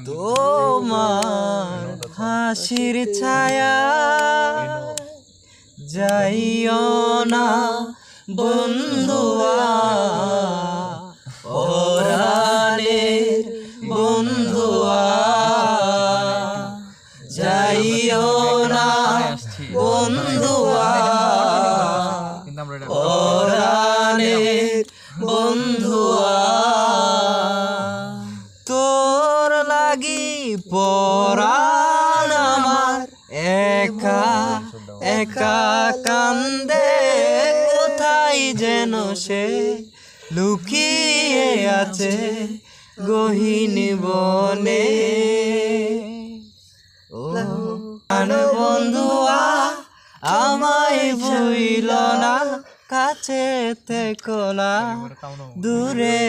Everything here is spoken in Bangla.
তোমার হাসির ছায়া যাইও না বন্ধুয়া পরাণের বন্ধুয়া যাইও না বন্ধুয়া পরাণের বন্ধুয়া তোর লাগি পরাণ আমার একা একা কান্দে কোথায় যেন সে লুকিয়ে আছে গহীন বনে ও বন্ধুয়া আমায় ভুইল না কাছে থেকো না দূরে